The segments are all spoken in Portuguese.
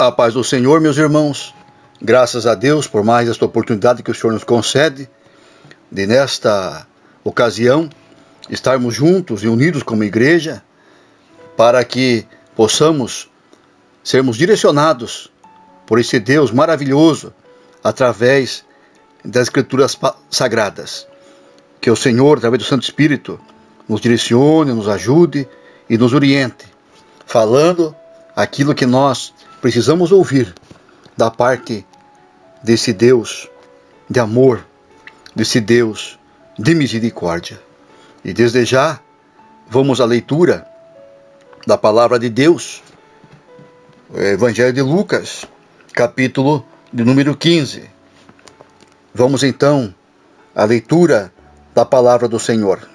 A paz do Senhor, meus irmãos, graças a Deus por mais esta oportunidade que o Senhor nos concede, de nesta ocasião estarmos juntos e unidos como igreja, para que possamos sermos direcionados por esse Deus maravilhoso através das Escrituras Sagradas. Que o Senhor, através do Santo Espírito, nos direcione, nos ajude e nos oriente, falando aquilo que nós precisamos ouvir da parte desse Deus de amor, desse Deus de misericórdia. E desde já, vamos à leitura da palavra de Deus, o Evangelho de Lucas, capítulo de número 15. Vamos então à leitura da palavra do Senhor.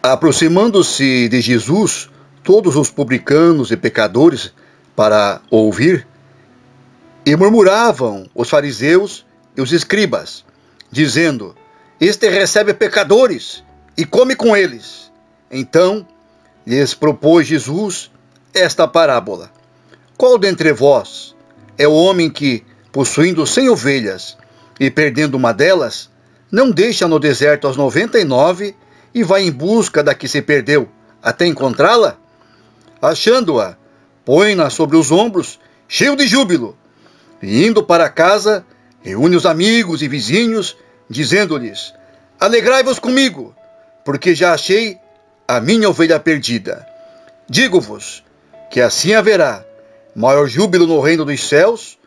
Aproximando-se de Jesus, todos os publicanos e pecadores para ouvir, e murmuravam os fariseus e os escribas, dizendo: Este recebe pecadores e come com eles. Então lhes propôs Jesus esta parábola: Qual dentre vós é o homem que, possuindo 100 ovelhas e perdendo uma delas, não deixa no deserto as 99 e vai em busca da que se perdeu, até encontrá-la? Achando-a, põe-na sobre os ombros, cheio de júbilo, e indo para casa, reúne os amigos e vizinhos, dizendo-lhes: Alegrai-vos comigo, porque já achei a minha ovelha perdida. Digo-vos que assim haverá maior júbilo no reino dos céus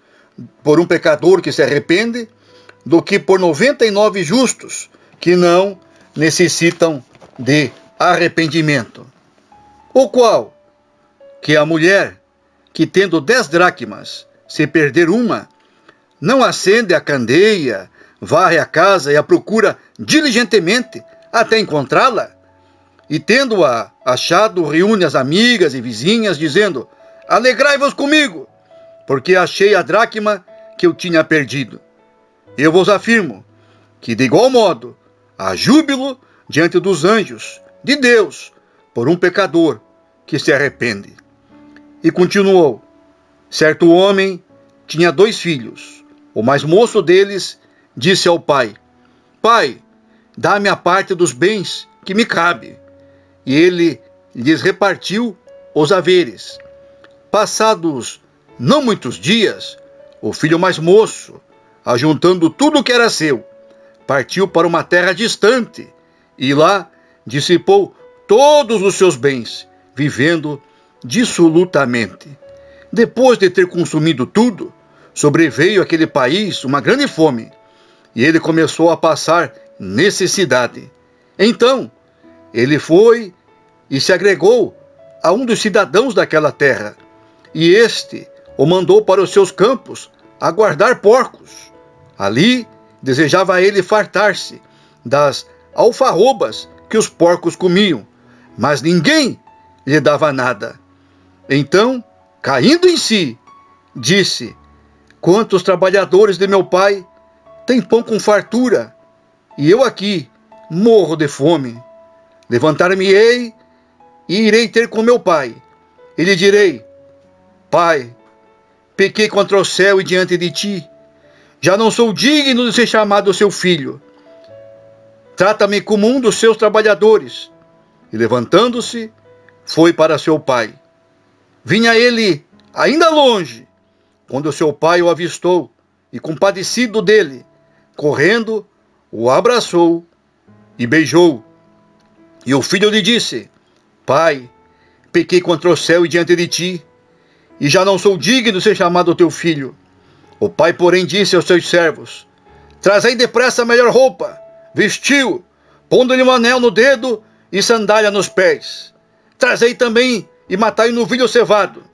por um pecador que se arrepende, do que por 99 justos que não necessitam de arrependimento. O qual, que a mulher que tendo 10 dracmas, se perder uma, não acende a candeia, varre a casa e a procura diligentemente até encontrá-la? E tendo-a achado, reúne as amigas e vizinhas, dizendo: Alegrai-vos comigo, porque achei a dracma que eu tinha perdido. Eu vos afirmo que, de igual modo, há júbilo diante dos anjos de Deus por um pecador que se arrepende. E continuou: Certo homem tinha 2 filhos. O mais moço deles disse ao pai: Pai, dá-me a parte dos bens que me cabe. E ele lhes repartiu os haveres. Passados não muitos dias, o filho mais moço, ajuntando tudo o que era seu, partiu para uma terra distante e lá dissipou todos os seus bens, vivendo dissolutamente. Depois de ter consumido tudo, sobreveio àquele país uma grande fome, e ele começou a passar necessidade. Então, ele foi e se agregou a um dos cidadãos daquela terra, e este o mandou para os seus campos a guardar porcos. Ali desejava ele fartar-se das alfarrobas que os porcos comiam, mas ninguém lhe dava nada. Então, caindo em si, disse: Quantos trabalhadores de meu pai têm pão com fartura, e eu aqui morro de fome. Levantar-me-ei e irei ter com meu pai, e lhe direi: Pai, pequei contra o céu e diante de ti, já não sou digno de ser chamado seu filho. Trata-me como um dos seus trabalhadores. E levantando-se, foi para seu pai. Vinha ele ainda longe, quando seu pai o avistou, e compadecido dele, correndo, o abraçou e beijou. E o filho lhe disse: Pai, pequei contra o céu e diante de ti, e já não sou digno de ser chamado teu filho. O pai, porém, disse aos seus servos: Trazei depressa a melhor roupa, vestiu, pondo-lhe um anel no dedo e sandália nos pés. Trazei também e matai um novilho cevado.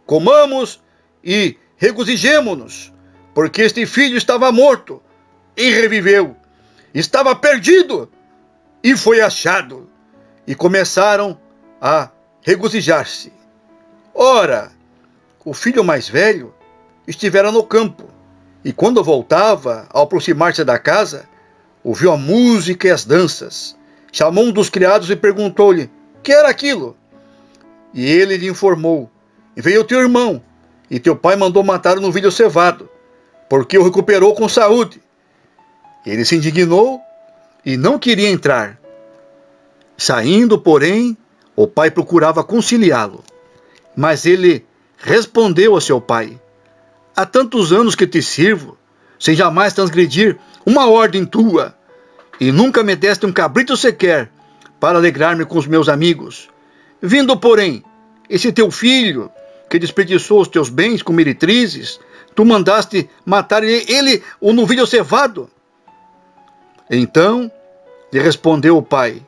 Comamos e regozijemo-nos, porque este filho estava morto e reviveu, estava perdido e foi achado. E começaram a regozijar-se. Ora, o filho mais velho estivera no campo, e quando voltava, ao aproximar-se da casa, ouviu a música e as danças. Chamou um dos criados e perguntou-lhe: que era aquilo? E ele lhe informou: veio teu irmão, e teu pai mandou matar o novilho cevado, porque o recuperou com saúde. Ele se indignou e não queria entrar. Saindo, porém, o pai procurava conciliá-lo. Mas ele respondeu a seu pai: há tantos anos que te sirvo, sem jamais transgredir uma ordem tua, e nunca me deste um cabrito sequer para alegrar-me com os meus amigos. Vindo, porém, esse teu filho, que desperdiçou os teus bens com meretrizes, tu mandaste matar ele o novilho cevado. Então lhe respondeu o pai: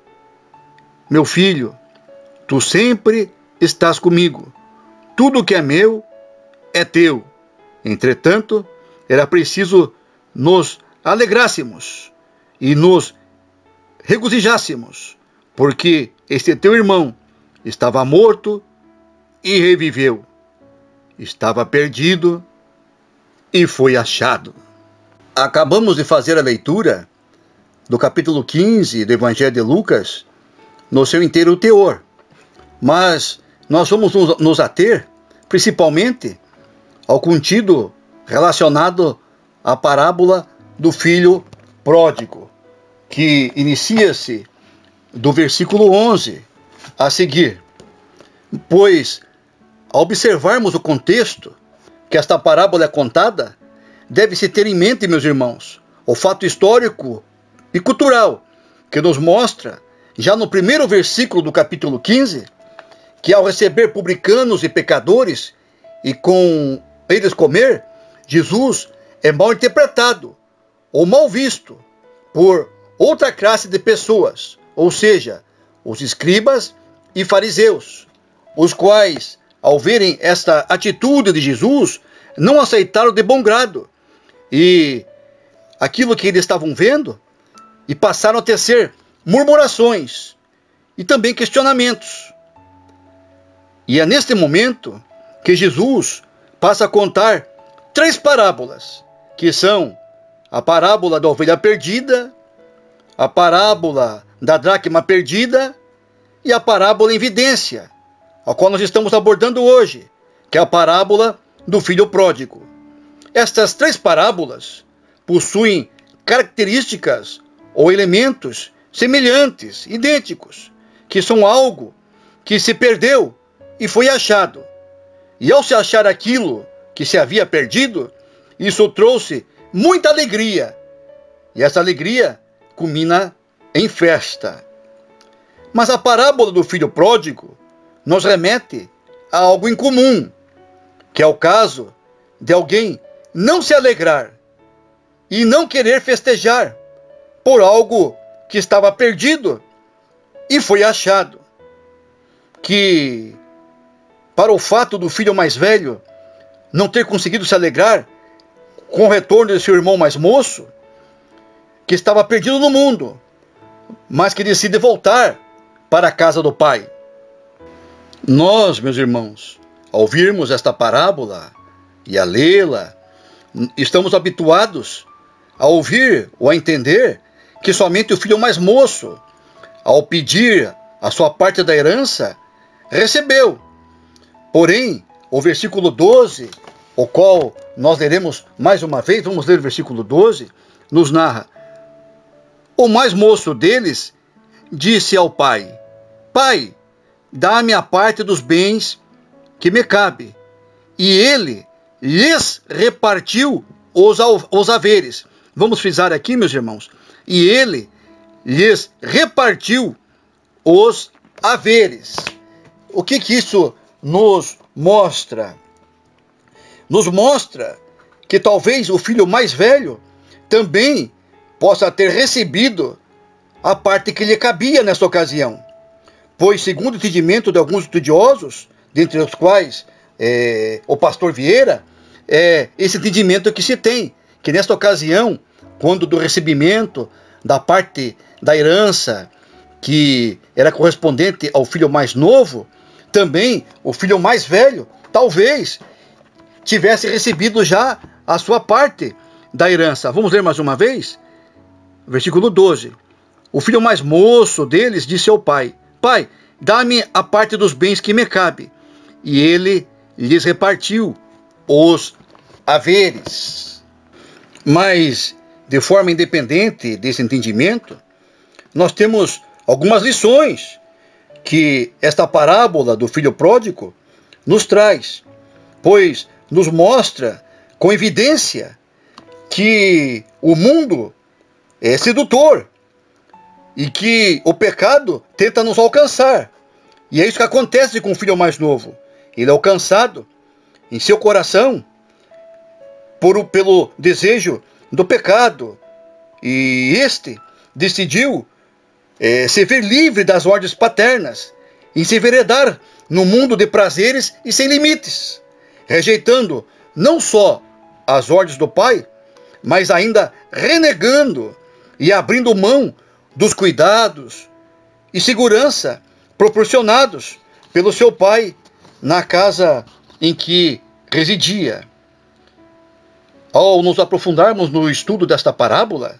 meu filho, tu sempre estás comigo. Tudo que é meu é teu. Entretanto, era preciso nos alegrássemos e nos regozijássemos, porque este teu irmão estava morto e reviveu. Estava perdido e foi achado. Acabamos de fazer a leitura do capítulo 15 do Evangelho de Lucas no seu inteiro teor. Mas nós vamos nos ater principalmente ao contido relacionado à parábola do filho pródigo, que inicia-se do versículo 11 a seguir. Pois, ao observarmos o contexto que esta parábola é contada, deve-se ter em mente, meus irmãos, o fato histórico e cultural que nos mostra, já no primeiro versículo do capítulo 15, que ao receber publicanos e pecadores e com eles comer, Jesus é mal interpretado ou mal visto por outra classe de pessoas, ou seja, os escribas e fariseus, os quais, ao verem esta atitude de Jesus, não aceitaram de bom grado e aquilo que eles estavam vendo e passaram a tecer murmurações e também questionamentos. E é neste momento que Jesus passa a contar 3 parábolas, que são a parábola da ovelha perdida, a parábola da dracma perdida e a parábola em evidência, a qual nós estamos abordando hoje, que é a parábola do filho pródigo. Estas 3 parábolas possuem características ou elementos semelhantes, idênticos, que são algo que se perdeu e foi achado. E ao se achar aquilo que se havia perdido, isso trouxe muita alegria. E essa alegria culmina em festa. Mas a parábola do filho pródigo nos remete a algo incomum, que é o caso de alguém não se alegrar e não querer festejar por algo que estava perdido e foi achado. Que para o fato do filho mais velho não ter conseguido se alegrar com o retorno de seu irmão mais moço, que estava perdido no mundo, mas que decide voltar para a casa do pai. Nós, meus irmãos, ao ouvirmos esta parábola e a lê-la, estamos habituados a ouvir ou a entender que somente o filho mais moço, ao pedir a sua parte da herança, recebeu. Porém, o versículo 12, o qual nós leremos mais uma vez, vamos ler o versículo 12, nos narra: o mais moço deles disse ao pai: pai, dá-me a parte dos bens que me cabe. E ele lhes repartiu os haveres. Vamos frisar aqui, meus irmãos. E ele lhes repartiu os haveres. O que isso nos mostra? Nos mostra que talvez o filho mais velho também possa ter recebido a parte que lhe cabia nessa ocasião. Pois, segundo o entendimento de alguns estudiosos, dentre os quais o pastor Vieira, esse entendimento que se tem, que nesta ocasião, quando do recebimento da parte da herança que era correspondente ao filho mais novo, também o filho mais velho, talvez, tivesse recebido já a sua parte da herança. Vamos ler mais uma vez? Versículo 12. O filho mais moço deles disse ao pai: pai, dá-me a parte dos bens que me cabe. E ele lhes repartiu os haveres. Mas, de forma independente desse entendimento, nós temos algumas lições que esta parábola do filho pródigo nos traz, pois nos mostra com evidência que o mundo é sedutor e que o pecado tenta nos alcançar. E é isso que acontece com o filho mais novo. Ele é alcançado em seu coração pelo desejo do pecado. E este decidiu se ver livre das ordens paternas e se enveredar no mundo de prazeres e sem limites, rejeitando não só as ordens do pai, mas ainda renegando e abrindo mão dos cuidados e segurança proporcionados pelo seu pai na casa em que residia. Ao nos aprofundarmos no estudo desta parábola,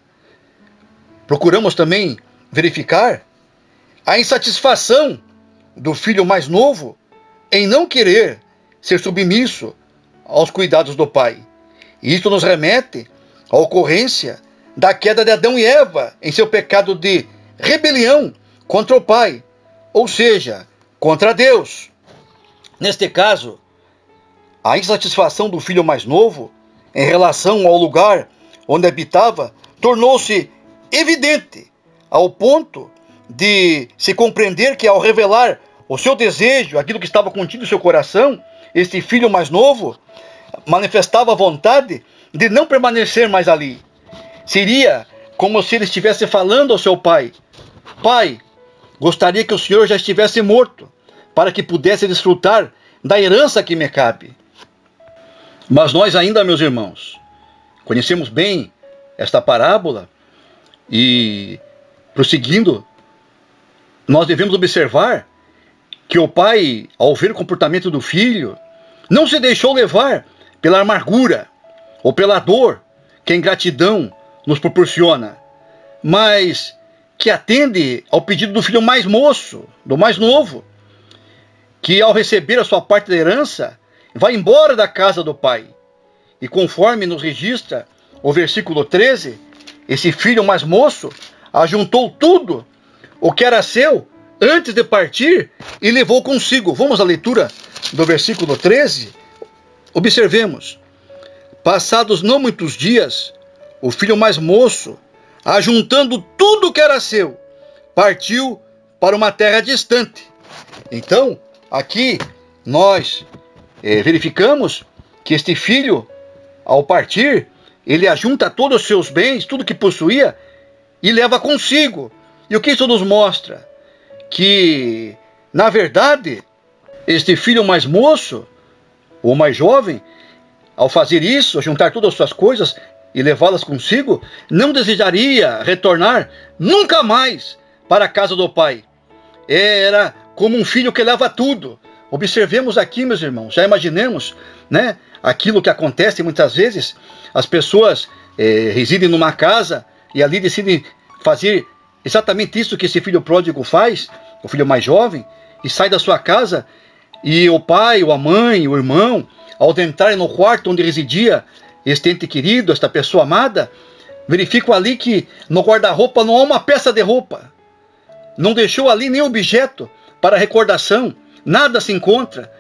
procuramos também verificar a insatisfação do filho mais novo em não querer ser submisso aos cuidados do pai. E isso nos remete à ocorrência da queda de Adão e Eva em seu pecado de rebelião contra o pai, ou seja, contra Deus. Neste caso, a insatisfação do filho mais novo em relação ao lugar onde habitava tornou-se evidente, ao ponto de se compreender que, ao revelar o seu desejo, aquilo que estava contido em seu coração, este filho mais novo manifestava a vontade de não permanecer mais ali. Seria como se ele estivesse falando ao seu pai: Pai, gostaria que o senhor já estivesse morto, para que pudesse desfrutar da herança que me cabe. Mas nós ainda, meus irmãos, conhecemos bem esta parábola e, prosseguindo, nós devemos observar que o pai, ao ver o comportamento do filho, não se deixou levar pela amargura ou pela dor que a ingratidão nos proporciona, mas que atende ao pedido do filho mais moço, do mais novo, que, ao receber a sua parte da herança, vai embora da casa do pai. E conforme nos registra o versículo 13, esse filho mais moço ajuntou tudo o que era seu antes de partir e levou consigo. Vamos à leitura do versículo 13? Observemos. Passados não muitos dias, o filho mais moço, ajuntando tudo o que era seu, partiu para uma terra distante. Então, aqui nós verificamos que este filho, ao partir, ele ajunta todos os seus bens, tudo que possuía, e leva consigo. E o que isso nos mostra? Que, na verdade, este filho mais moço, ou mais jovem, ao fazer isso, juntar todas as suas coisas e levá-las consigo, não desejaria retornar nunca mais para a casa do pai. Era como um filho que leva tudo. Observemos aqui, meus irmãos, já imaginemos, né, aquilo que acontece muitas vezes. As pessoas residem numa casa e ali decidem fazer exatamente isso que esse filho pródigo faz, o filho mais jovem, e sai da sua casa, e o pai, ou a mãe, o irmão, ao entrarem no quarto onde residia este ente querido, esta pessoa amada, verificam ali que no guarda-roupa não há uma peça de roupa. Não deixou ali nem objeto para recordação, nada se encontra.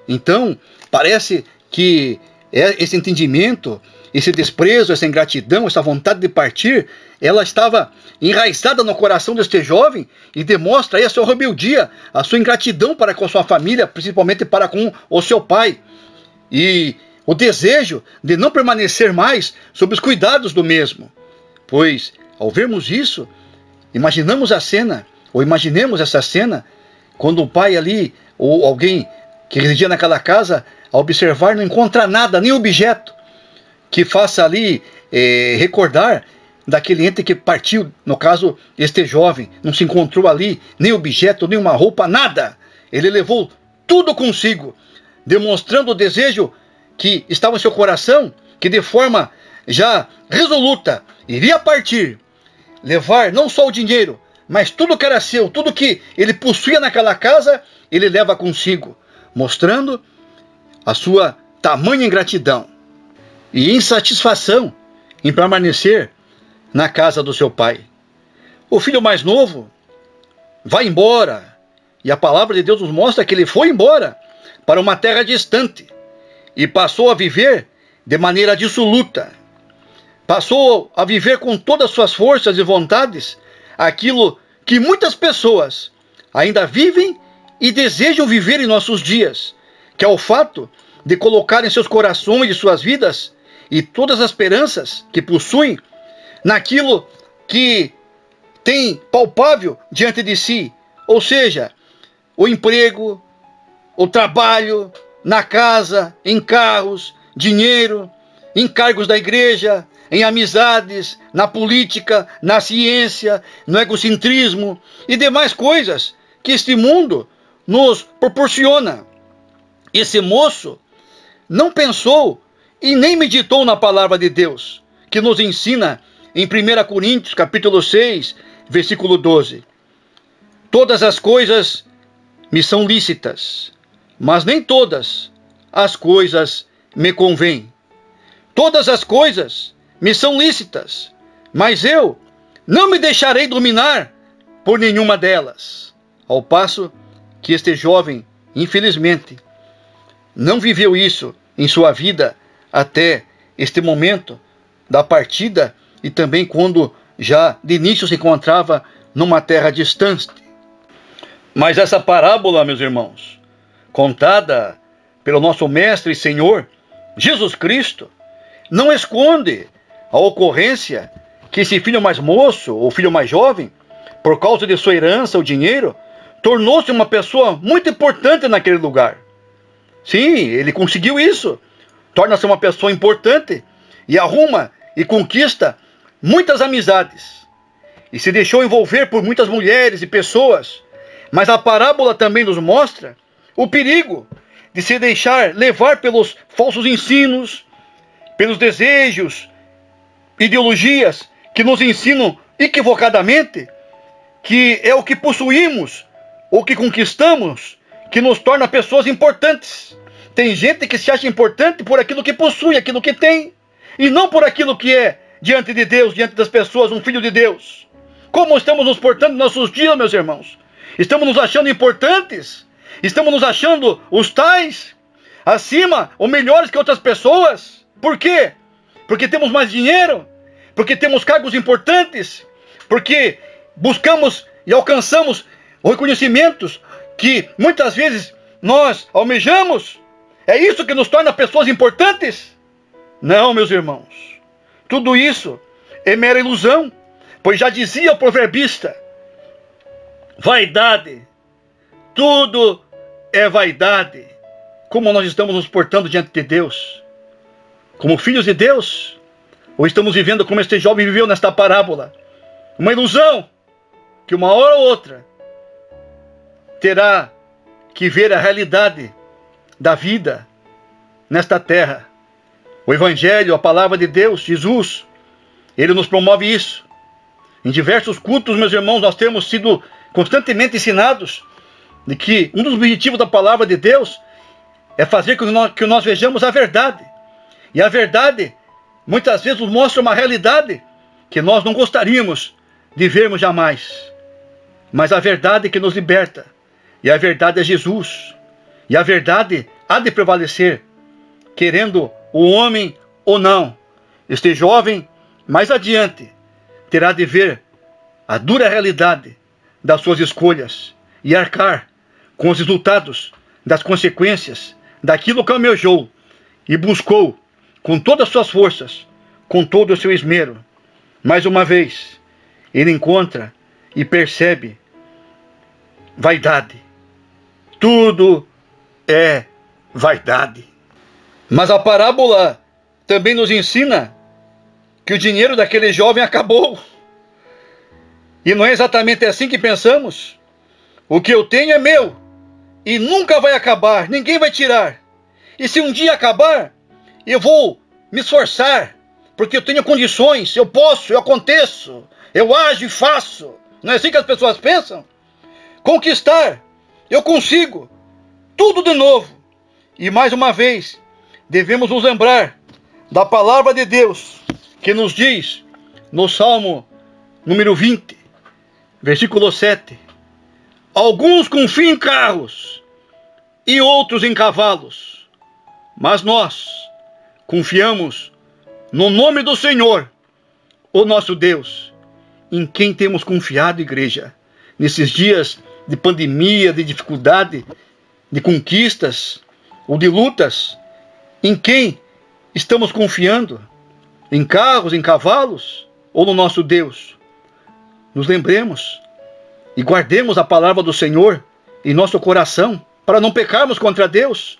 Então, parece que esse entendimento, esse desprezo, essa ingratidão, essa vontade de partir, ela estava enraizada no coração deste jovem e demonstra aí a sua rebeldia, a sua ingratidão para com a sua família, principalmente para com o seu pai. E o desejo de não permanecer mais sob os cuidados do mesmo. Pois, ao vermos isso, imaginamos a cena, ou imaginemos essa cena, quando o pai ali, ou alguém que residia naquela casa, ao observar, não encontra nada, nem objeto, que faça ali recordar daquele ente que partiu. No caso, este jovem, não se encontrou ali nem objeto, nem uma roupa, nada. Ele levou tudo consigo, demonstrando o desejo que estava em seu coração, que de forma já resoluta iria partir, levar não só o dinheiro, mas tudo que era seu, tudo que ele possuía naquela casa, ele leva consigo, mostrando a sua tamanha ingratidão e insatisfação em permanecer na casa do seu pai. O filho mais novo vai embora, e a palavra de Deus nos mostra que ele foi embora para uma terra distante e passou a viver de maneira dissoluta. Passou a viver com todas as suas forças e vontades aquilo que muitas pessoas ainda vivem e desejam viver em nossos dias, que é o fato de colocar em seus corações e suas vidas e todas as esperanças que possuem naquilo que tem palpável diante de si, ou seja, o emprego, o trabalho, na casa, em carros, dinheiro, em cargos da igreja, em amizades, na política, na ciência, no egocentrismo e demais coisas que este mundo nos proporciona. Esse moço não pensou e nem meditou na palavra de Deus, que nos ensina em 1 Coríntios, capítulo 6, versículo 12. Todas as coisas me são lícitas, mas nem todas as coisas me convêm. Todas as coisas me são lícitas, mas eu não me deixarei dominar por nenhuma delas. Ao passo que este jovem, infelizmente, não viveu isso em sua vida até este momento da partida e também quando já de início se encontrava numa terra distante. Mas essa parábola, meus irmãos, contada pelo nosso Mestre e Senhor Jesus Cristo, não esconde a ocorrência que esse filho mais moço ou filho mais jovem, por causa de sua herança ou dinheiro, tornou-se uma pessoa muito importante naquele lugar. Sim, ele conseguiu isso. Torna-se uma pessoa importante e arruma e conquista muitas amizades. E se deixou envolver por muitas mulheres e pessoas. Mas a parábola também nos mostra o perigo de se deixar levar pelos falsos ensinos, pelos desejos, ideologias que nos ensinam equivocadamente que é o que possuímos, o que conquistamos, que nos torna pessoas importantes. Tem gente que se acha importante por aquilo que possui, aquilo que tem, e não por aquilo que é diante de Deus, diante das pessoas, um filho de Deus. Como estamos nos portando nos nossos dias, meus irmãos? Estamos nos achando importantes? Estamos nos achando os tais, acima ou melhores que outras pessoas? Por quê? Porque temos mais dinheiro? Porque temos cargos importantes? Porque buscamos e alcançamos reconhecimentos que muitas vezes nós almejamos? É isso que nos torna pessoas importantes? Não, meus irmãos. Tudo isso é mera ilusão, pois já dizia o proverbista: vaidade, tudo é vaidade. Como nós estamos nos portando diante de Deus? Como filhos de Deus? Ou estamos vivendo como este jovem viveu nesta parábola? Uma ilusão que uma hora ou outra terá que ver a realidade da vida nesta terra. O Evangelho, a palavra de Deus, Jesus, ele nos promove isso. Em diversos cultos, meus irmãos, nós temos sido constantemente ensinados de que um dos objetivos da palavra de Deus é fazer que nós vejamos a verdade. E a verdade, muitas vezes, nos mostra uma realidade que nós não gostaríamos de vermos jamais. Mas a verdade que nos liberta. E a verdade é Jesus. E a verdade há de prevalecer, querendo o homem ou não. Este jovem, mais adiante, terá de ver a dura realidade das suas escolhas e arcar com os resultados das consequências daquilo que almejou e buscou com todas as suas forças, com todo o seu esmero. Mais uma vez, ele encontra e percebe vaidade. Tudo é vaidade. Mas a parábola também nos ensina que o dinheiro daquele jovem acabou. E não é exatamente assim que pensamos. O que eu tenho é meu e nunca vai acabar, ninguém vai tirar. E se um dia acabar, eu vou me esforçar, porque eu tenho condições, eu posso, eu aconteço, eu ajo e faço. Não é assim que as pessoas pensam? Conquistar, eu consigo, tudo de novo. E mais uma vez, devemos nos lembrar da palavra de Deus, que nos diz no Salmo número 20, versículo 7: alguns confiam em carros e outros em cavalos, mas nós confiamos no nome do Senhor, o nosso Deus, em quem temos confiado, igreja, nesses dias de pandemia, de dificuldade, de conquistas ou de lutas. Em quem estamos confiando? Em carros, em cavalos ou no nosso Deus? Nos lembremos e guardemos a palavra do Senhor em nosso coração, para não pecarmos contra Deus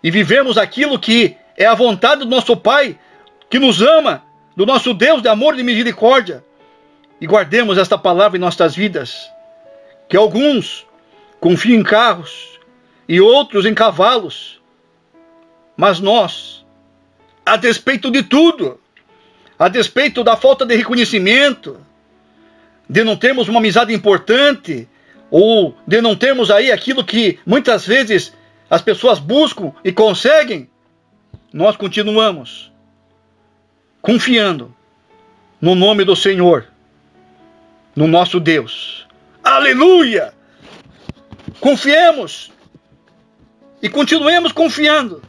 e vivermos aquilo que é a vontade do nosso Pai, que nos ama, do nosso Deus de amor e de misericórdia. E guardemos esta palavra em nossas vidas, que alguns confiam em carros e outros em cavalos, mas nós, a despeito de tudo, a despeito da falta de reconhecimento, de não termos uma amizade importante, ou de não termos aí aquilo que muitas vezes as pessoas buscam e conseguem, nós continuamos confiando no nome do Senhor, no nosso Deus. Aleluia! Confiemos e continuemos confiando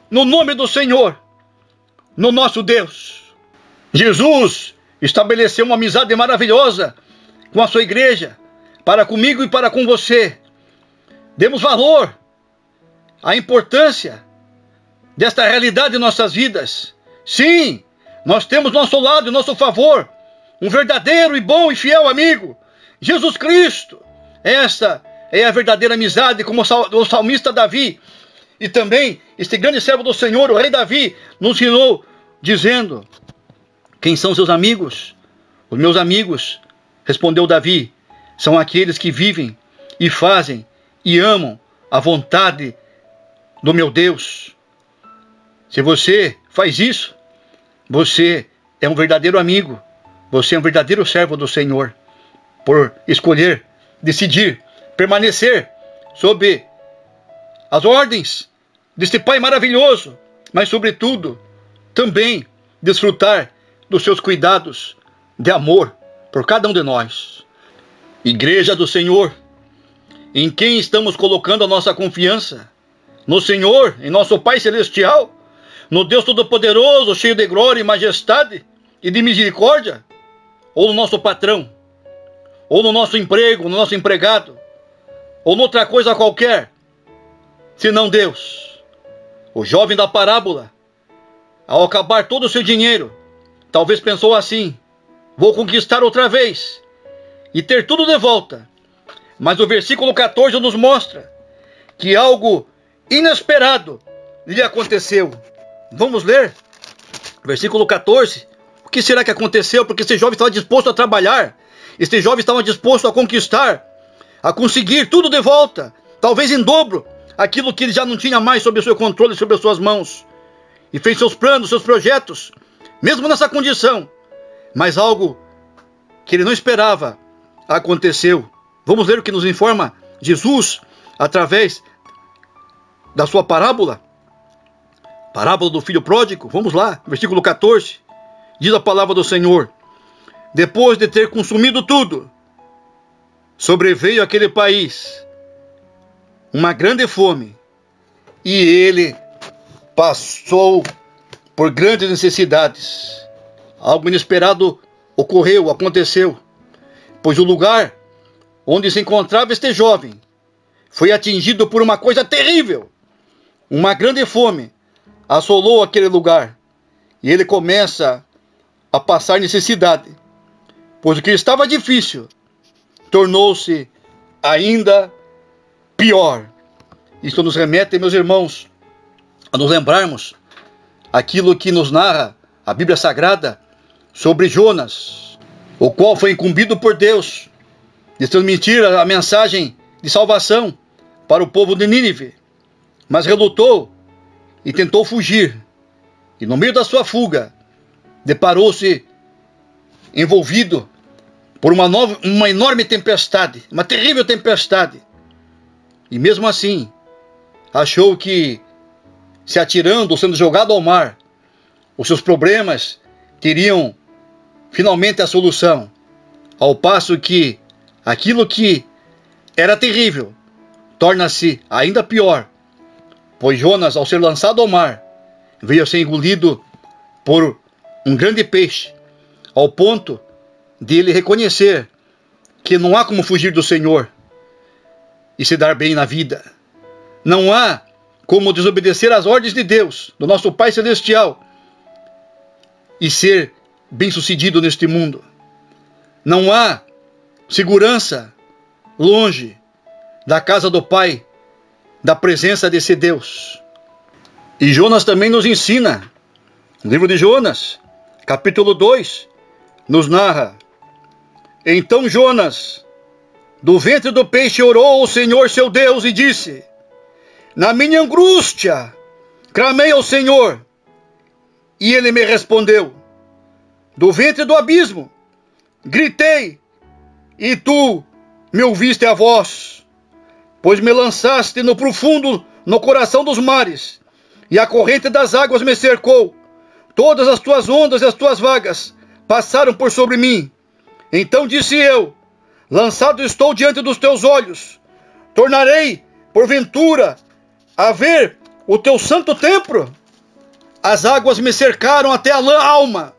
no nome do Senhor, no nosso Deus. Jesus estabeleceu uma amizade maravilhosa com a sua igreja, para comigo e para com você. Demos valor à importância desta realidade em nossas vidas. Sim, nós temos nosso lado e nosso favor um verdadeiro e bom e fiel amigo, Jesus Cristo. Essa é a verdadeira amizade, como o salmista Davi, e também este grande servo do Senhor, o rei Davi, nos ensinou, dizendo: quem são seus amigos? Os meus amigos, respondeu Davi, são aqueles que vivem e fazem e amam a vontade do meu Deus. Se você faz isso, você é um verdadeiro amigo, você é um verdadeiro servo do Senhor, por escolher, decidir, permanecer sob as ordens deste Pai maravilhoso, mas sobretudo também desfrutar dos seus cuidados de amor por cada um de nós. Igreja do Senhor, em quem estamos colocando a nossa confiança? No Senhor, em nosso Pai Celestial, no Deus Todo-Poderoso, cheio de glória e majestade e de misericórdia? Ou no nosso patrão? Ou no nosso emprego, no nosso empregado? Ou noutra coisa qualquer? Senão Deus. O jovem da parábola, ao acabar todo o seu dinheiro, talvez pensou assim: vou conquistar outra vez e ter tudo de volta. Mas o versículo 14 nos mostra que algo inesperado lhe aconteceu. Vamos ler? Versículo 14. O que será que aconteceu? Porque esse jovem estava disposto a trabalhar. Este jovem estava disposto a conquistar, a conseguir tudo de volta. Talvez em dobro aquilo que ele já não tinha mais sob o seu controle, sob as suas mãos. E fez seus planos, seus projetos, mesmo nessa condição. Mas algo que ele não esperava aconteceu. Vamos ler o que nos informa Jesus através da sua parábola. Parábola do filho pródigo. Vamos lá, versículo 14. Diz a palavra do Senhor: depois de ter consumido tudo, sobreveio àquele país uma grande fome, e ele passou por grandes necessidades. Algo inesperado aconteceu, pois o lugar onde se encontrava este jovem foi atingido por uma coisa terrível. Uma grande fome assolou aquele lugar, e ele começa a passar necessidade, pois o que estava difícil tornou-se ainda pior. Isso nos remete, meus irmãos, a nos lembrarmos aquilo que nos narra a Bíblia Sagrada sobre Jonas, o qual foi incumbido por Deus de transmitir a mensagem de salvação para o povo de Nínive, mas relutou e tentou fugir, e no meio da sua fuga deparou-se envolvido por uma enorme tempestade, uma terrível tempestade, e mesmo assim achou que se atirando ou sendo jogado ao mar, os seus problemas teriam finalmente a solução, ao passo que aquilo que era terrível torna-se ainda pior, pois Jonas, ao ser lançado ao mar, veio a ser engolido por um grande peixe, ao ponto de ele reconhecer que não há como fugir do Senhor e se dar bem na vida. Não há como desobedecer às ordens de Deus, do nosso Pai Celestial, e ser bem-sucedido neste mundo. Não há segurança longe da casa do Pai, da presença desse Deus. E Jonas também nos ensina, no livro de Jonas, capítulo 2, nos narra: então Jonas, do ventre do peixe, orou ao Senhor seu Deus e disse: na minha angústia, clamei ao Senhor, e ele me respondeu. Do ventre do abismo, gritei, e tu me ouviste a voz, pois me lançaste no profundo, no coração dos mares, e a corrente das águas me cercou. Todas as tuas ondas e as tuas vagas passaram por sobre mim. Então disse eu: lançado estou diante dos teus olhos. Tornarei, porventura, a ver o teu santo templo? As águas me cercaram até a alma.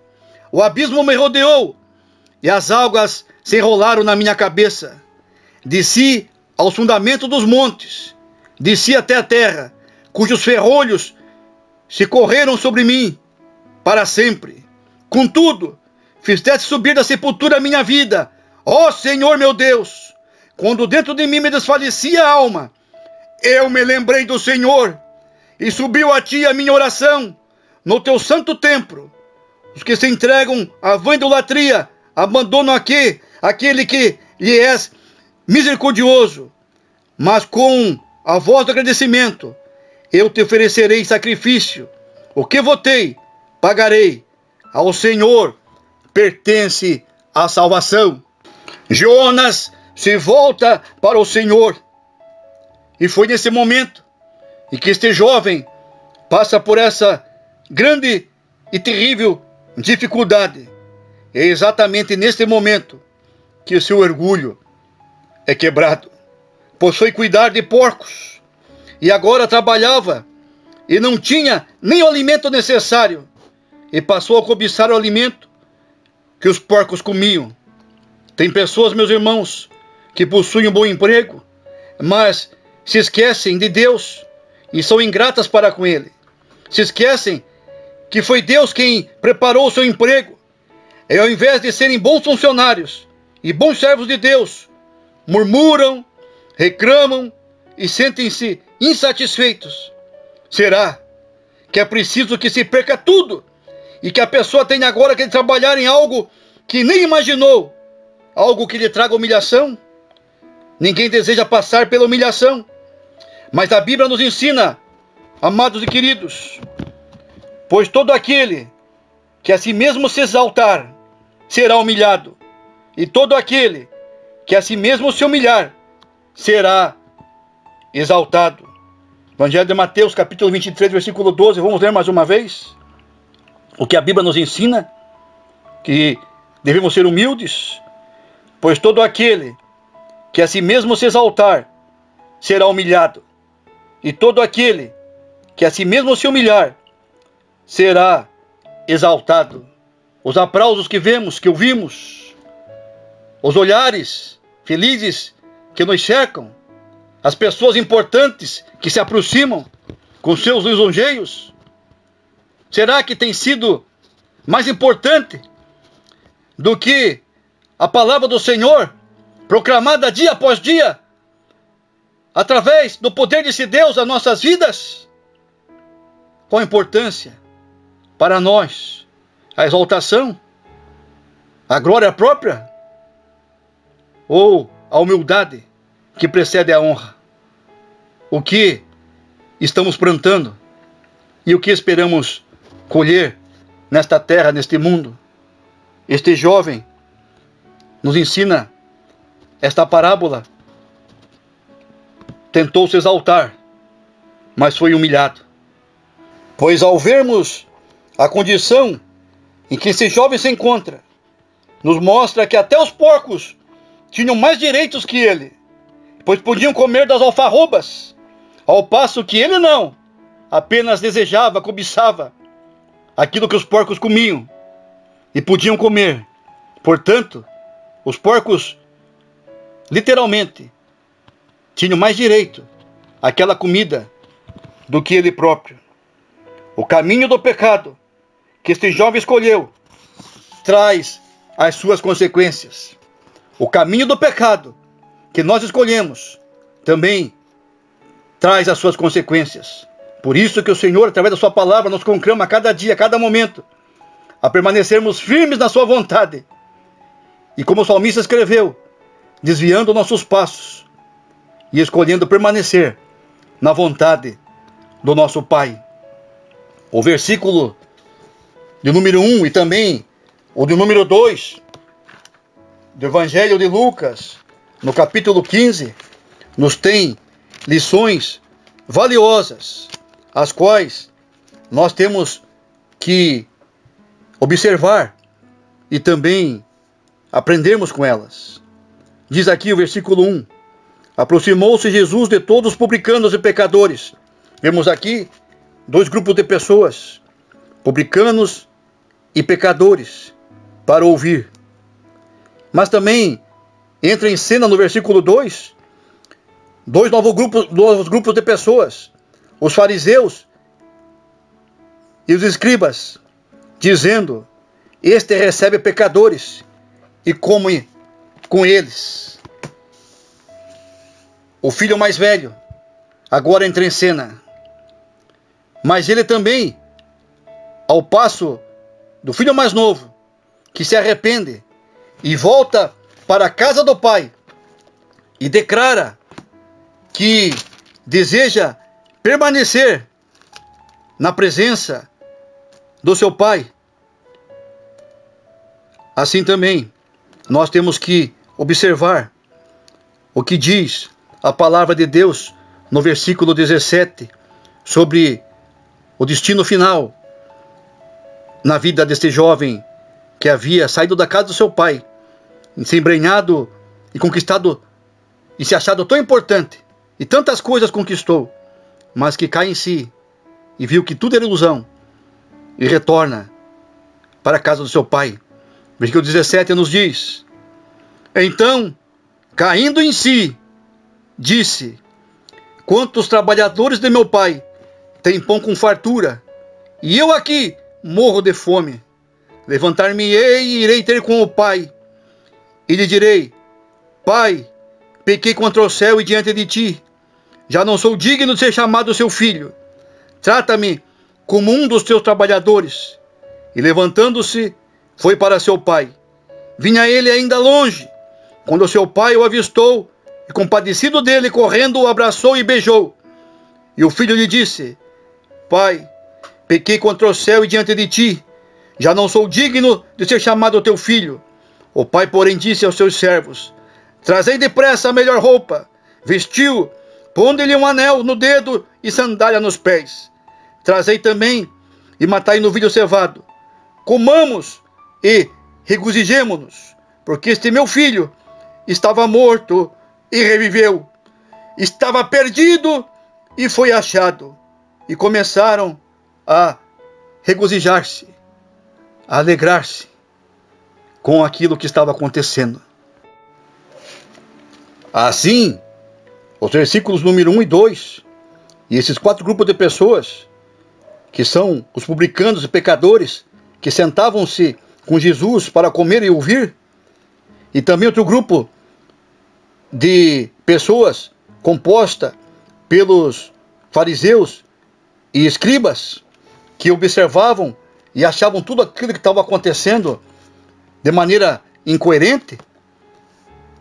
O abismo me rodeou, e as águas se enrolaram na minha cabeça. Desci aos fundamentos dos montes, desci até a terra, cujos ferrolhos se correram sobre mim para sempre. Contudo, fizeste subir da sepultura a minha vida, ó Senhor meu Deus. Quando dentro de mim me desfalecia a alma, eu me lembrei do Senhor, e subiu a ti a minha oração no teu santo templo. Os que se entregam à vã idolatria abandonam aquele que lhe és misericordioso. Mas com a voz do agradecimento eu te oferecerei sacrifício. O que votei, pagarei. Ao Senhor pertence a salvação. Jonas se volta para o Senhor. E foi nesse momento em que este jovem passa por essa grande e terrível dificuldade. É exatamente neste momento que o seu orgulho é quebrado. Pois foi cuidar de porcos, e agora trabalhava e não tinha nem o alimento necessário, e passou a cobiçar o alimento que os porcos comiam. Tem pessoas, meus irmãos, que possuem um bom emprego, mas se esquecem de Deus e são ingratas para com Ele. Se esquecem que foi Deus quem preparou o seu emprego, e ao invés de serem bons funcionários e bons servos de Deus, murmuram, reclamam e sentem-se insatisfeitos. Será que é preciso que se perca tudo e que a pessoa tenha agora que trabalhar em algo que nem imaginou, algo que lhe traga humilhação? Ninguém deseja passar pela humilhação, mas a Bíblia nos ensina, amados e queridos, pois todo aquele que a si mesmo se exaltar será humilhado, e todo aquele que a si mesmo se humilhar será exaltado. Evangelho de Mateus, capítulo 23, versículo 12, vamos ler mais uma vez o que a Bíblia nos ensina, que devemos ser humildes, pois todo aquele que a si mesmo se exaltar será humilhado, e todo aquele que a si mesmo se humilhar será exaltado. Os aplausos que vemos, que ouvimos, os olhares felizes que nos cercam, as pessoas importantes que se aproximam com seus lisonjeios, será que tem sido mais importante do que a palavra do Senhor, proclamada dia após dia, através do poder desse Deus nas nossas vidas? Qual a importância para nós? A exaltação? A glória própria? Ou a humildade que precede a honra? O que estamos plantando e o que esperamos colher nesta terra, neste mundo? Este jovem nos ensina esta parábola. Tentou se exaltar, mas foi humilhado. Pois ao vermos a condição em que esse jovem se encontra, nos mostra que até os porcos tinham mais direitos que ele, pois podiam comer das alfarrobas, ao passo que ele não, apenas desejava, cobiçava aquilo que os porcos comiam e podiam comer. Portanto, os porcos, literalmente, tinham mais direito àquela comida do que ele próprio. O caminho do pecado que este jovem escolheu traz as suas consequências. O caminho do pecado que nós escolhemos também traz as suas consequências. Por isso que o Senhor, através da sua palavra, nos conclama a cada dia, a cada momento, a permanecermos firmes na sua vontade. E como o salmista escreveu, desviando nossos passos e escolhendo permanecer na vontade do nosso Pai. O versículo de número 1 e também o de número 2 do Evangelho de Lucas, no capítulo 15, nos tem lições valiosas, as quais nós temos que observar e também aprendermos com elas. Diz aqui o versículo 1: aproximou-se Jesus de todos os publicanos e pecadores. Vemos aqui dois grupos de pessoas, publicanos e pecadores, para ouvir. Mas também entra em cena no versículo 2, dois novos grupos de pessoas, os fariseus e os escribas, dizendo: este recebe pecadores e come com eles. O filho mais velho agora entra em cena, mas ele também, ao passo do filho mais novo, que se arrepende e volta para a casa do pai e declara que deseja permanecer na presença do seu pai. Assim também nós temos que observar o que diz a palavra de Deus no versículo 17 sobre o destino final na vida deste jovem que havia saído da casa do seu pai, se embrenhado e conquistado e se achado tão importante e tantas coisas conquistou, mas que cai em si e viu que tudo era ilusão e retorna para a casa do seu pai. Versículo 17 nos diz: então, caindo em si, disse: quantos trabalhadores de meu pai têm pão com fartura, e eu aqui morro de fome. Levantar-me-ei e irei ter com o pai, e lhe direi: pai, pequei contra o céu e diante de ti, já não sou digno de ser chamado seu filho. Trata-me como um dos teus trabalhadores. E levantando-se, foi para seu pai. Vinha ele ainda longe, quando seu pai o avistou, e compadecido dele, correndo, o abraçou e beijou. E o filho lhe disse: pai, pequei contra o céu e diante de ti, já não sou digno de ser chamado teu filho. O pai, porém, disse aos seus servos: trazei depressa a melhor roupa, vestiu, pondo-lhe um anel no dedo e sandália nos pés. Trazei também e matai novilho cevado. Comamos e regozijemo-nos, porque este meu filho estava morto e reviveu, estava perdido e foi achado. E começaram a regozijar-se, a alegrar-se com aquilo que estava acontecendo. Assim, os versículos número 1 e 2, e esses quatro grupos de pessoas, que são os publicanos e pecadores, que sentavam-se com Jesus para comer e ouvir, e também outro grupo de pessoas composta pelos fariseus e escribas, que observavam e achavam tudo aquilo que estava acontecendo de maneira incoerente.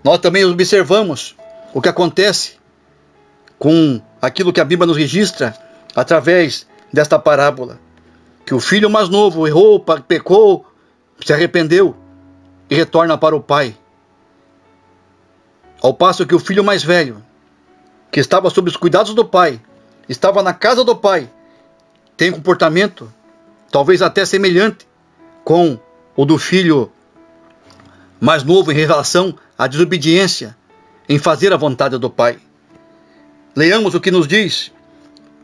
Nós também observamos o que acontece com aquilo que a Bíblia nos registra através desta parábola, que o filho mais novo errou, pecou, se arrependeu e retorna para o pai, ao passo que o filho mais velho, que estava sob os cuidados do pai, estava na casa do pai, tem comportamento talvez até semelhante com o do filho mais novo em relação à desobediência em fazer a vontade do pai. Leamos o que nos diz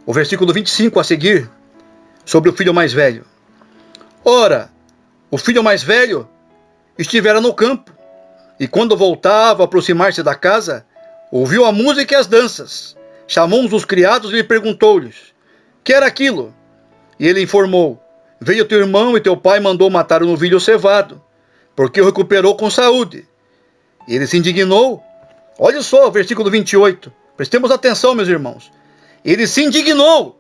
o versículo 25 a seguir, sobre o filho mais velho. Ora, o filho mais velho estivera no campo, e quando voltava a aproximar-se da casa, ouviu a música e as danças. Chamou um dos criados e lhe perguntou-lhes: que era aquilo? E ele informou: veio teu irmão e teu pai mandou matar o novilho cevado, porque o recuperou com saúde. E ele se indignou. Olha só o versículo 28. Prestemos atenção, meus irmãos. Ele se indignou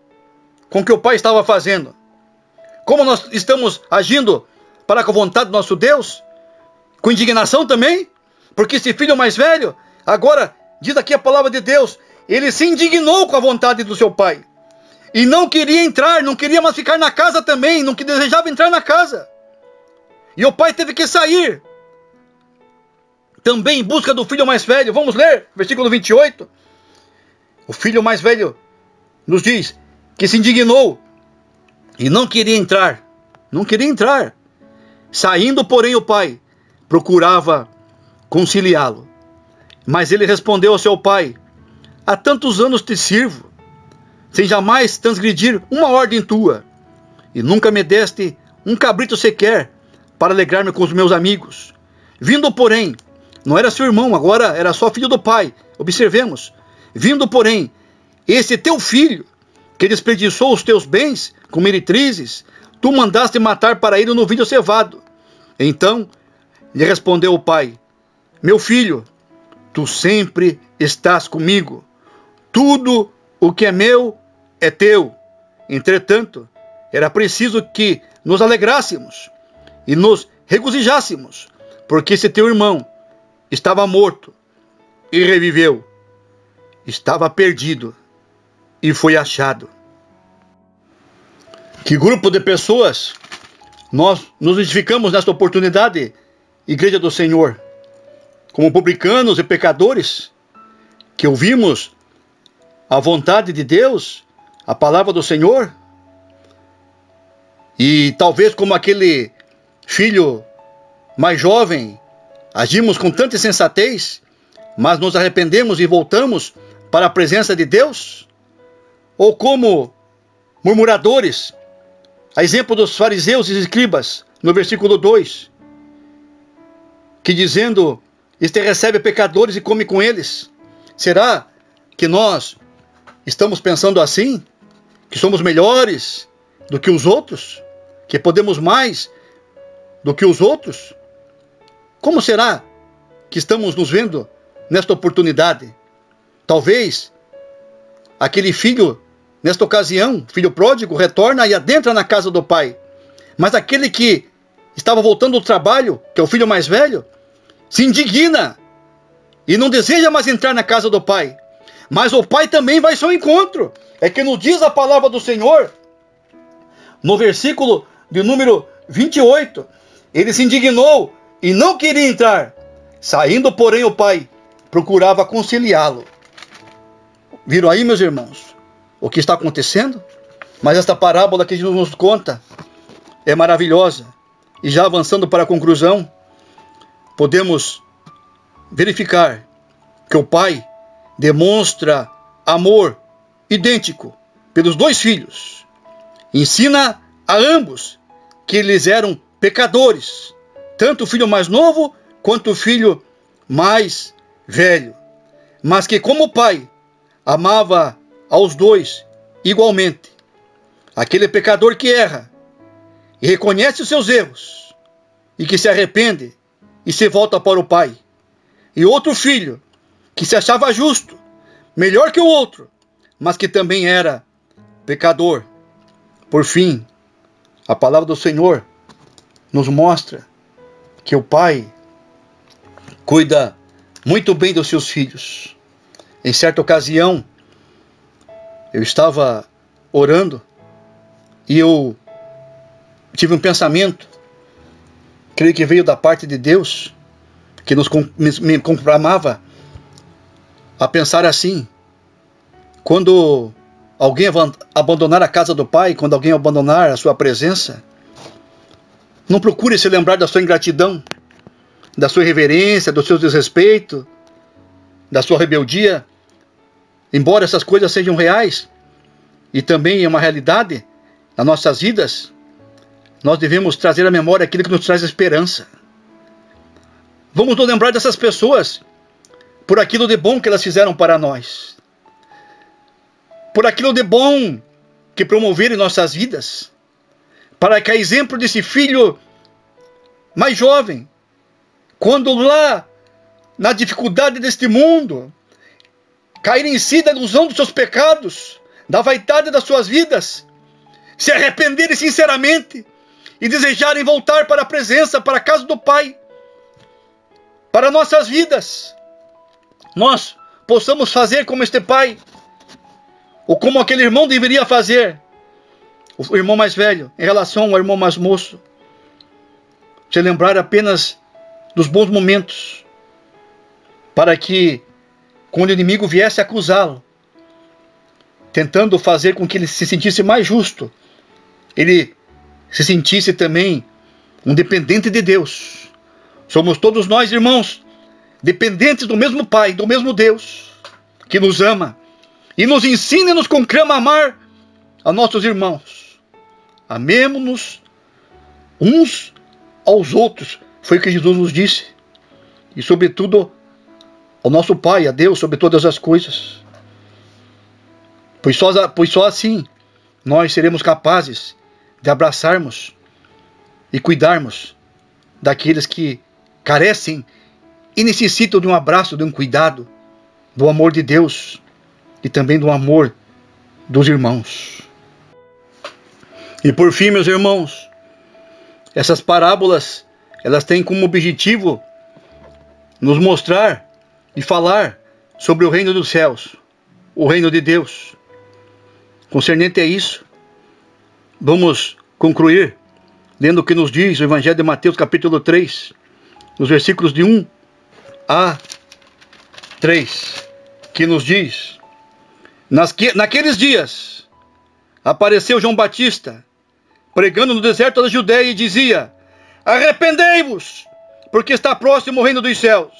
com o que o pai estava fazendo. Como nós estamos agindo para com a vontade do nosso Deus? Com indignação também? Porque esse filho mais velho, agora, diz aqui a palavra de Deus, ele se indignou com a vontade do seu pai. E não queria entrar, não queria mais ficar na casa também, não desejava entrar na casa. E o pai teve que sair também em busca do filho mais velho. Vamos ler, versículo 28. O filho mais velho nos diz que se indignou e não queria entrar. Não queria entrar. Saindo, porém, o pai procurava conciliá-lo. Mas ele respondeu ao seu pai: há tantos anos te sirvo, sem jamais transgredir uma ordem tua, e nunca me deste um cabrito sequer para alegrar-me com os meus amigos. Vindo, porém, não era seu irmão, agora era só filho do pai. Observemos. Vindo, porém, esse teu filho, que desperdiçou os teus bens com meretrizes, tu mandaste matar para ele o novilho cevado. Então lhe respondeu o pai: meu filho, tu sempre estás comigo. Tudo o que é meu é teu. Entretanto, era preciso que nos alegrássemos e nos regozijássemos, porque esse teu irmão estava morto e reviveu, estava perdido e foi achado. Que grupo de pessoas nós nos identificamos nesta oportunidade, Igreja do Senhor? Como publicanos e pecadores que ouvimos a vontade de Deus, a palavra do Senhor, e talvez como aquele filho mais jovem, agimos com tanta insensatez, mas nos arrependemos e voltamos para a presença de Deus? Ou como murmuradores, a exemplo dos fariseus e escribas, no versículo 2, que dizendo: este recebe pecadores e come com eles. Será que nós estamos pensando assim? Que somos melhores do que os outros? Que podemos mais do que os outros? Como será que estamos nos vendo nesta oportunidade? Talvez aquele filho, nesta ocasião, filho pródigo, retorna e adentra na casa do pai. Mas aquele que estava voltando do trabalho, que é o filho mais velho, se indigna e não deseja mais entrar na casa do pai. Mas o pai também vai ao seu encontro. É que nos diz a palavra do Senhor, no versículo de número 28, ele se indignou e não queria entrar. Saindo, porém, o pai procurava conciliá-lo. Viram aí, meus irmãos, o que está acontecendo? Mas esta parábola que Jesus nos conta é maravilhosa. E já avançando para a conclusão, podemos verificar que o pai demonstra amor idêntico pelos dois filhos. Ensina a ambos que eles eram pecadores, tanto o filho mais novo quanto o filho mais velho, mas que como o pai amava aos dois igualmente. Aquele pecador que erra e reconhece os seus erros e que se arrepende e se volta para o pai. E outro filho que se achava justo, melhor que o outro, mas que também era pecador. Por fim, a palavra do Senhor nos mostra que o pai cuida muito bem dos seus filhos. Em certa ocasião, eu estava orando e eu tive um pensamento, creio que veio da parte de Deus, que me conclamava a pensar assim: quando alguém abandonar a casa do Pai, quando alguém abandonar a sua presença, não procure se lembrar da sua ingratidão, da sua irreverência, do seu desrespeito, da sua rebeldia. Embora essas coisas sejam reais e também é uma realidade nas nossas vidas, nós devemos trazer à memória aquilo que nos traz esperança. Vamos nos lembrar dessas pessoas por aquilo de bom que elas fizeram para nós, por aquilo de bom que promoveram em nossas vidas, para que, a exemplo desse filho mais jovem, quando lá na dificuldade deste mundo, cair em si da ilusão dos seus pecados, da vaidade das suas vidas, se arrependerem sinceramente e desejarem voltar para a presença, para a casa do Pai, para nossas vidas, nós possamos fazer como este pai, ou como aquele irmão deveria fazer, o irmão mais velho, em relação ao irmão mais moço, se lembrar apenas dos bons momentos, para que, quando o inimigo viesse acusá-lo, tentando fazer com que ele se sentisse mais justo, ele se sentisse também um dependente de Deus. Somos todos nós, irmãos, dependentes do mesmo Pai, do mesmo Deus, que nos ama e nos ensina e nos conclama a amar a nossos irmãos. Amemo-nos uns aos outros, foi o que Jesus nos disse, e sobretudo ao nosso Pai, a Deus, sobre todas as coisas. Pois só assim nós seremos capazes de abraçarmos e cuidarmos daqueles que carecem e necessitam de um abraço, de um cuidado, do amor de Deus e também do amor dos irmãos. E por fim, meus irmãos, essas parábolas, elas têm como objetivo nos mostrar e falar sobre o reino dos céus, o reino de Deus. Concernente a isso, vamos concluir lendo o que nos diz o Evangelho de Mateus, capítulo 3, nos versículos de 1 a 3, que nos diz: naqueles dias apareceu João Batista, pregando no deserto da Judéia, e dizia: arrependei-vos, porque está próximo o reino dos céus.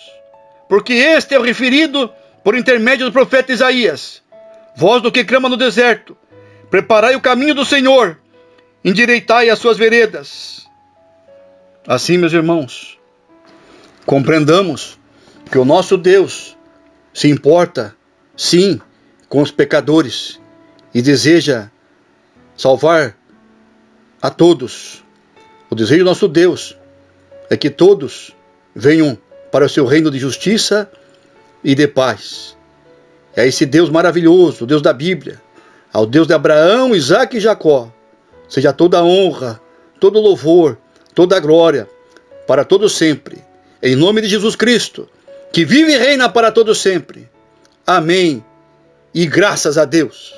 Porque este é o referido por intermédio do profeta Isaías. Voz do que clama no deserto: preparai o caminho do Senhor, endireitai as suas veredas. Assim, meus irmãos, compreendamos que o nosso Deus se importa, sim, com os pecadores e deseja salvar a todos. O desejo do nosso Deus é que todos venham para o seu reino de justiça e de paz. É esse Deus maravilhoso, o Deus da Bíblia, ao Deus de Abraão, Isaque e Jacó, seja toda a honra, todo o louvor, toda a glória, para todo sempre, em nome de Jesus Cristo, que vive e reina para todo sempre. Amém. E graças a Deus.